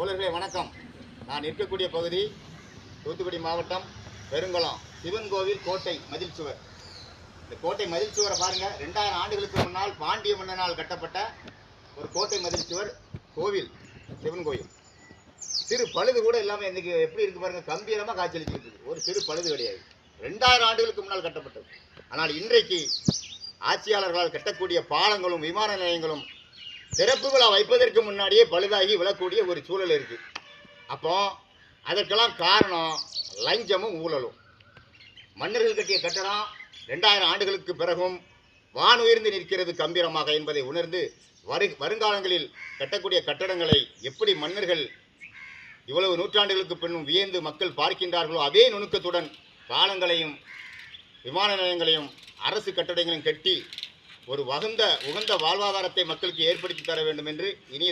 தோழர்களே வணக்கம். நான் இருக்கக்கூடிய பகுதி தூத்துக்குடி மாவட்டம் பெருங்குளம் சிவன் கோவில் கோட்டை மதில் சுவர். இந்த கோட்டை மதில் சுவரை பாருங்க. 2000 ஆண்டுகளுக்கு முன்னால் பாண்டிய மன்னனால் கட்டப்பட்ட ஒரு கோட்டை மதில் சுவர் கோவில், சிவன் கோயில். சிறு பழுது கூட இல்லாமல் இன்னைக்கு எப்படி இருக்கு பாருங்க, கம்பீரமாக காட்சியளிச்சிருக்கு. ஒரு சிறு பழுது கிடையாது. 2000 ஆண்டுகளுக்கு முன்னால் கட்டப்பட்டது. ஆனால் இன்றைக்கு ஆட்சியாளர்களால் கட்டக்கூடிய பாலங்களும் விமான நிலையங்களும் திறப்பு விழா வைப்பதற்கு முன்னாடியே பழுதாகி விழக்கூடிய ஒரு சூழல் இருக்கு. அப்போ அதற்கெல்லாம் காரணம் லஞ்சமும் ஊழலும். மன்னர்கள் கட்டிய கட்டடம் 2000 ஆண்டுகளுக்கு பிறகும் வானுயர்ந்து நிற்கிறது கம்பீரமாக என்பதை உணர்ந்து வருங்காலங்களில் கட்டக்கூடிய கட்டடங்களை எப்படி மன்னர்கள் இவ்வளவு நூற்றாண்டுகளுக்கு பின்னும் வியந்து மக்கள் பார்க்கின்றார்களோ அதே நுணுக்கத்துடன் பாலங்களையும் விமான நிலையங்களையும் அரசு கட்டடங்களையும் கட்டி ஒரு உகந்த வாழ்வாதாரத்தை மக்களுக்கு ஏற்படுத்தி தர வேண்டும் என்று இனிய